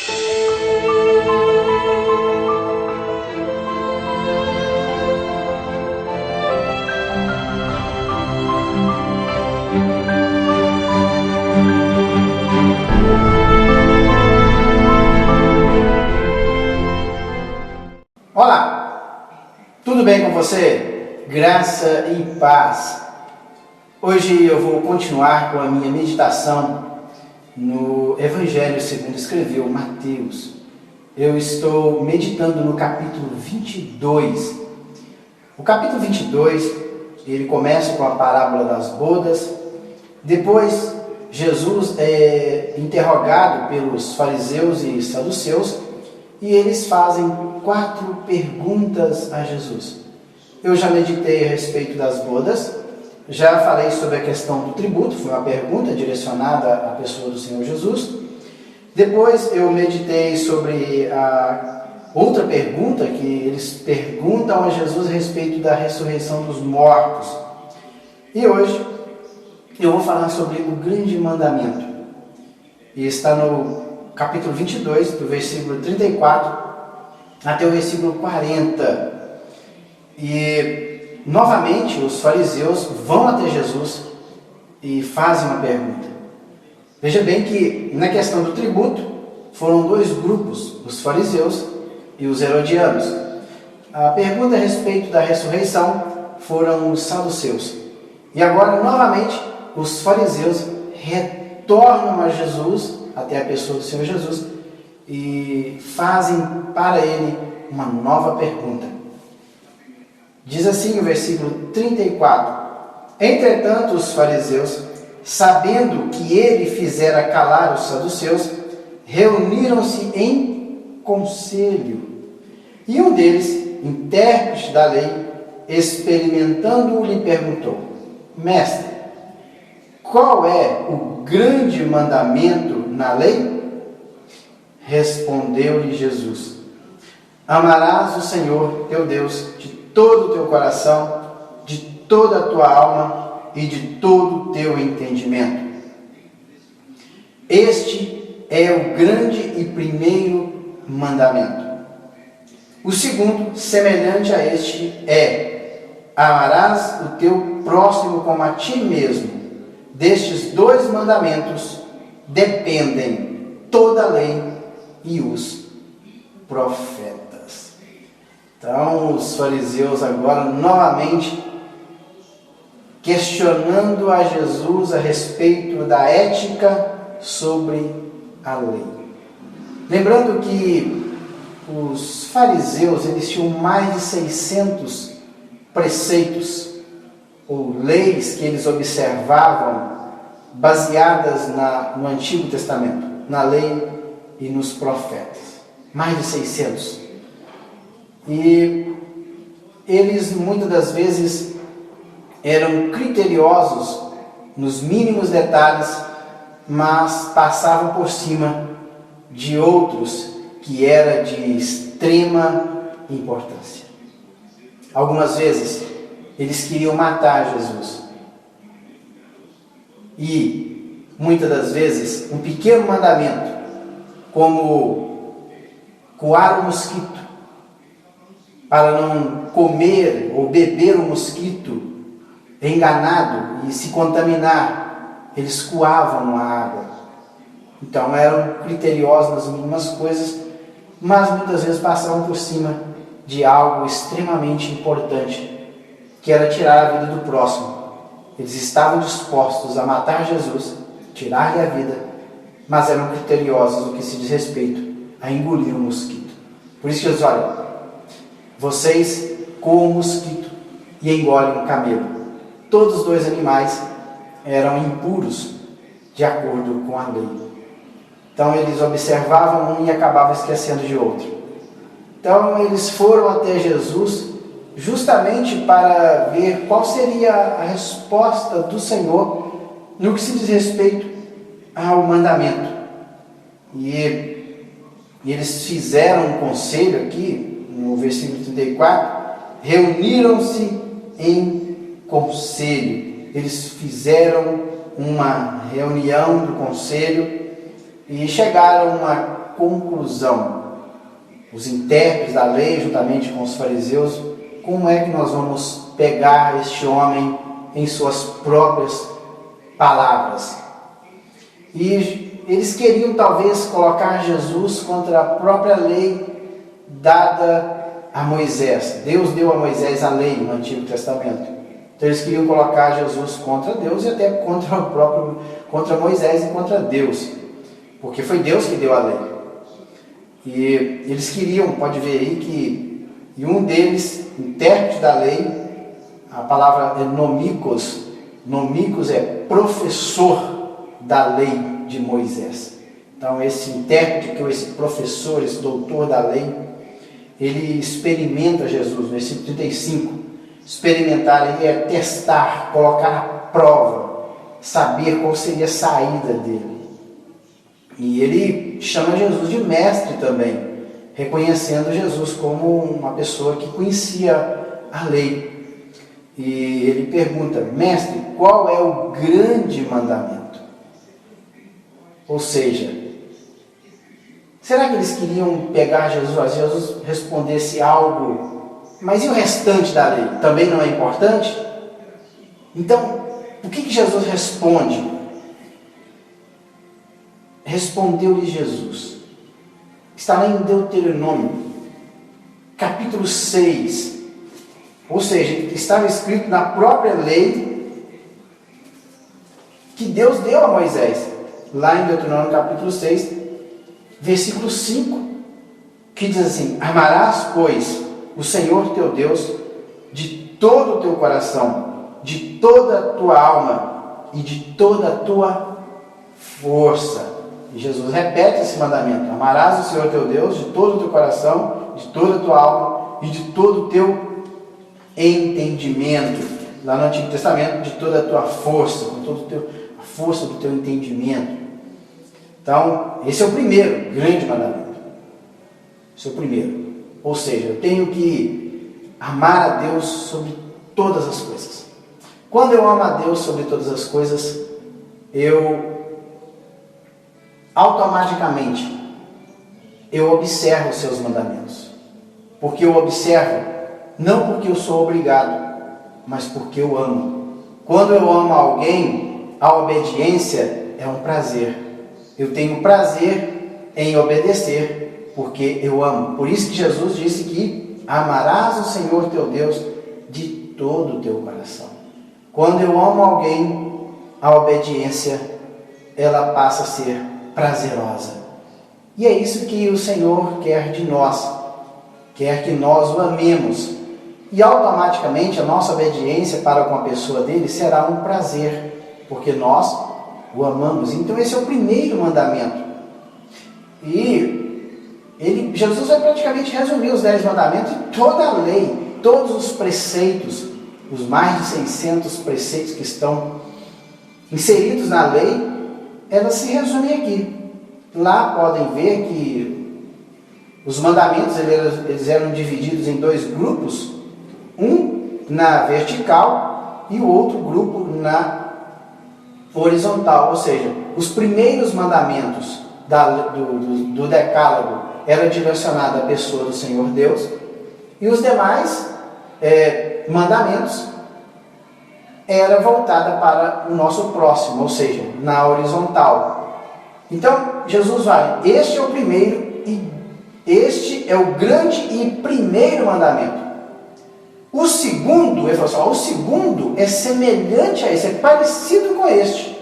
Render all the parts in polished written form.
Olá, tudo bem com você? Graça e paz. Hoje eu vou continuar com a minha meditação no Evangelho segundo escreveu Mateus. Eu estou meditando no capítulo 22. O capítulo 22, ele começa com a parábola das bodas. Depois, Jesus é interrogado pelos fariseus e saduceus e eles fazem 4 perguntas a Jesus. Eu já meditei a respeito das bodas, já falei sobre a questão do tributo, foi uma pergunta direcionada à pessoa do Senhor Jesus. Depois eu meditei sobre a outra pergunta que eles perguntam a Jesus a respeito da ressurreição dos mortos. E hoje eu vou falar sobre o grande mandamento. E está no capítulo 22, do versículo 34 até o versículo 40. E novamente os fariseus vão até Jesus e fazem uma pergunta. Veja bem que na questão do tributo foram 2 grupos, os fariseus e os herodianos. A pergunta a respeito da ressurreição foram os saduceus. E agora novamente os fariseus retornam a Jesus, até a pessoa do Senhor Jesus, e fazem para ele uma nova pergunta. Diz assim o versículo 34: Entretanto os fariseus, sabendo que ele fizera calar os saduceus, reuniram-se em conselho. E um deles, intérprete da lei, experimentando-o, lhe perguntou: Mestre, qual é o grande mandamento na lei? Respondeu-lhe Jesus: Amarás o Senhor teu Deus de todo o teu coração, de toda a tua alma e de todo o teu entendimento. Este é o grande e primeiro mandamento. O segundo, semelhante a este, é: amarás o teu próximo como a ti mesmo. Destes 2 mandamentos dependem toda a lei e os profetas. Então, os fariseus agora novamente questionando a Jesus a respeito da ética sobre a lei. Lembrando que os fariseus eles tinham mais de 600 preceitos ou leis que eles observavam baseadas no Antigo Testamento, na lei e nos profetas. Mais de 600. E eles muitas das vezes eram criteriosos nos mínimos detalhes, mas passavam por cima de outros que era de extrema importância. Algumas vezes eles queriam matar Jesus. E muitas das vezes um pequeno mandamento, como coar o mosquito, para não comer ou beber o mosquito enganado e se contaminar, eles coavam a água. Então eram criteriosos nas mínimas coisas, mas muitas vezes passavam por cima de algo extremamente importante, que era tirar a vida do próximo. Eles estavam dispostos a matar Jesus, tirar-lhe a vida, mas eram criteriosos no que se diz respeito a engolir o mosquito. Por isso que eles olham: vocês coam o mosquito e engolem o camelo. Todos os 2 animais eram impuros de acordo com a lei. Então eles observavam um e acabavam esquecendo de outro. Então eles foram até Jesus justamente para ver qual seria a resposta do Senhor no que se diz respeito ao mandamento. E eles fizeram um conselho aqui, no versículo 34, reuniram-se em conselho. Eles fizeram uma reunião do conselho e chegaram a uma conclusão. Os intérpretes da lei, juntamente com os fariseus, como é que nós vamos pegar este homem em suas próprias palavras? E eles queriam talvez colocar Jesus contra a própria lei dada a Moisés. Deus deu a Moisés a lei no Antigo Testamento. Então eles queriam colocar Jesus contra Deus e até contra Moisés e contra Deus, porque foi Deus que deu a lei. E eles queriam, pode ver aí que um deles, intérprete da lei, a palavra é nomikos é professor da lei de Moisés. Então esse intérprete, ou esse professor, esse doutor da lei, ele experimenta Jesus, no versículo 35. Experimentar é testar, colocar à prova, saber qual seria a saída dele. E ele chama Jesus de mestre também, reconhecendo Jesus como uma pessoa que conhecia a lei. E ele pergunta: mestre, qual é o grande mandamento? Ou seja, será que eles queriam pegar Jesus, se Jesus respondesse algo, mas e o restante da lei? Também não é importante? Então, o que Jesus responde? Respondeu-lhe Jesus. Está lá em Deuteronômio, capítulo 6. Ou seja, estava escrito na própria lei que Deus deu a Moisés. Lá em Deuteronômio, capítulo 6, versículo 5, que diz assim: amarás, pois, o Senhor teu Deus de todo o teu coração, de toda a tua alma e de toda a tua força. E Jesus repete esse mandamento: amarás o Senhor teu Deus de todo o teu coração, de toda a tua alma e de todo o teu entendimento. Lá no Antigo Testamento, de toda a tua força, com toda a força do teu entendimento. Então, esse é o primeiro grande mandamento. Esse é o primeiro. Ou seja, eu tenho que amar a Deus sobre todas as coisas. Quando eu amo a Deus sobre todas as coisas, eu automaticamente eu observo os seus mandamentos. Porque eu observo, não porque eu sou obrigado, mas porque eu amo. Quando eu amo alguém, a obediência é um prazer. Eu tenho prazer em obedecer, porque eu amo. Por isso que Jesus disse que amarás o Senhor teu Deus de todo o teu coração. Quando eu amo alguém, a obediência, ela passa a ser prazerosa. E é isso que o Senhor quer de nós. Quer que nós o amemos. E automaticamente a nossa obediência para com a pessoa dele será um prazer, porque nós o amamos. Então esse é o primeiro mandamento. E Jesus vai praticamente resumir os 10 mandamentos e toda a lei, todos os preceitos, os mais de 600 preceitos que estão inseridos na lei, elas se resumem aqui. Lá podem ver que os mandamentos eles eram divididos em 2 grupos, um na vertical e o outro grupo na horizontal. Ou seja, os primeiros mandamentos do decálogo eram direcionados à pessoa do Senhor Deus, e os demais mandamentos era voltada para o nosso próximo, ou seja, na horizontal. Então, Jesus vai, este é o primeiro, e este é o grande e primeiro mandamento. O segundo, ele falou assim, o segundo é semelhante a esse, é parecido com este,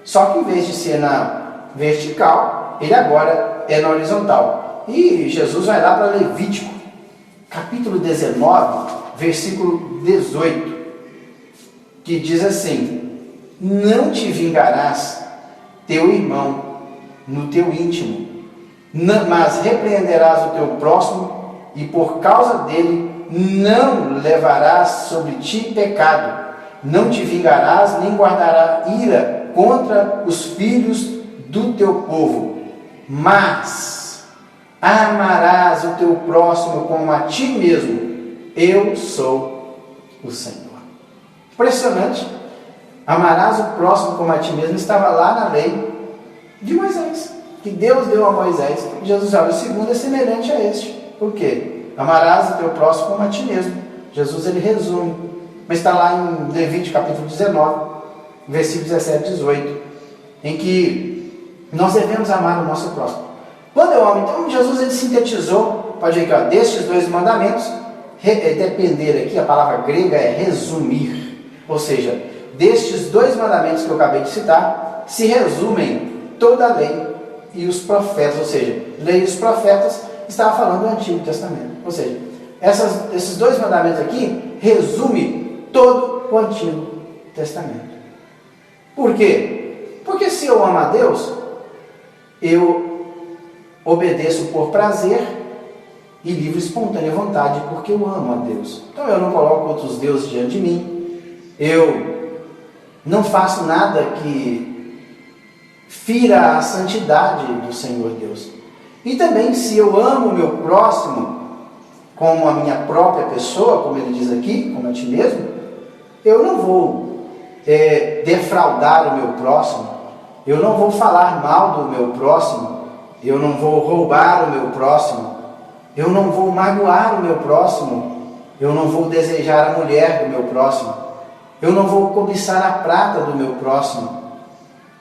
só que em vez de ser na vertical, ele agora é na horizontal. E Jesus vai lá para Levítico, capítulo 19, versículo 18, que diz assim: não te vingarás teu irmão no teu íntimo, mas repreenderás o teu próximo, e por causa dele não levarás sobre ti pecado. Não te vingarás, nem guardarás ira contra os filhos do teu povo, mas amarás o teu próximo como a ti mesmo. Eu sou o Senhor. Impressionante. Amarás o próximo como a ti mesmo estava lá na lei de Moisés. que Deus deu a Moisés. Jesus olha, o segundo é semelhante a este. Por quê? Amarás o teu próximo como a ti mesmo. Jesus ele resume, mas está lá em Levítico capítulo 19, versículo 17 e 18, em que nós devemos amar o nosso próximo. Quando eu amo, então Jesus ele sintetizou, pode ver aqui, ó, destes dois mandamentos, depender aqui, a palavra grega é resumir, ou seja, destes dois mandamentos que eu acabei de citar, se resumem toda a lei e os profetas, ou seja, lei e os profetas, estava falando do Antigo Testamento, ou seja, esses dois mandamentos aqui resumem todo o Antigo Testamento. Por quê? Porque se eu amo a Deus, eu obedeço por prazer e livre espontânea vontade, porque eu amo a Deus. Então eu não coloco outros deuses diante de mim, eu não faço nada que fira a santidade do Senhor Deus. E também, se eu amo o meu próximo como a minha própria pessoa, como ele diz aqui, como a ti mesmo, eu não vou defraudar o meu próximo, eu não vou falar mal do meu próximo, eu não vou roubar o meu próximo, eu não vou magoar o meu próximo, eu não vou desejar a mulher do meu próximo, eu não vou cobiçar a prata do meu próximo.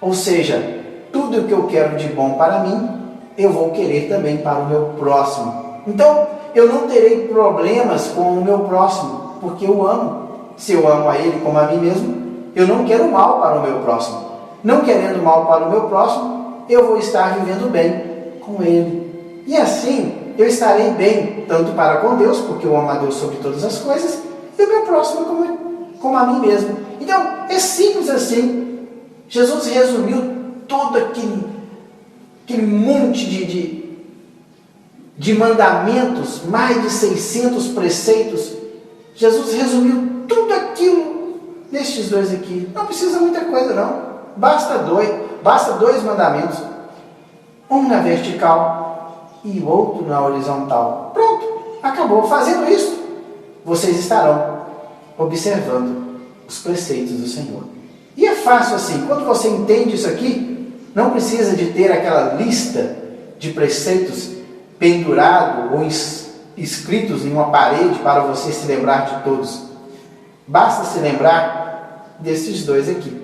Ou seja, tudo o que eu quero de bom para mim, eu vou querer também para o meu próximo. Então, eu não terei problemas com o meu próximo, porque eu amo. Se eu amo a ele como a mim mesmo, eu não quero mal para o meu próximo. Não querendo mal para o meu próximo, eu vou estar vivendo bem com ele. E assim, eu estarei bem, tanto para com Deus, porque eu amo a Deus sobre todas as coisas, e o meu próximo como a mim mesmo. Então, é simples assim. Jesus resumiu todo aquele monte de mandamentos, mais de 600 preceitos. Jesus resumiu tudo aquilo nestes dois aqui. Não precisa muita coisa não, basta dois mandamentos, um na vertical e o outro na horizontal. Pronto, acabou. Fazendo isso, vocês estarão observando os preceitos do Senhor. E é fácil assim, quando você entende isso aqui, não precisa de ter aquela lista de preceitos pendurado ou escritos em uma parede para você se lembrar de todos. Basta se lembrar desses dois aqui.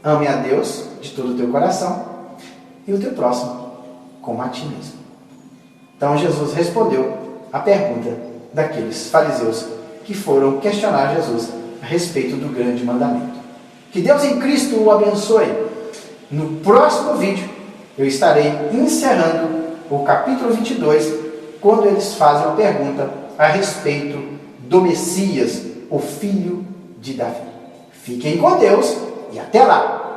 Ame a Deus de todo o teu coração e o teu próximo como a ti mesmo. Então Jesus respondeu a pergunta daqueles fariseus que foram questionar Jesus a respeito do grande mandamento. Que Deus em Cristo o abençoe. No próximo vídeo eu estarei encerrando o capítulo 22, quando eles fazem uma pergunta a respeito do Messias, o filho de Davi. Fiquem com Deus e até lá!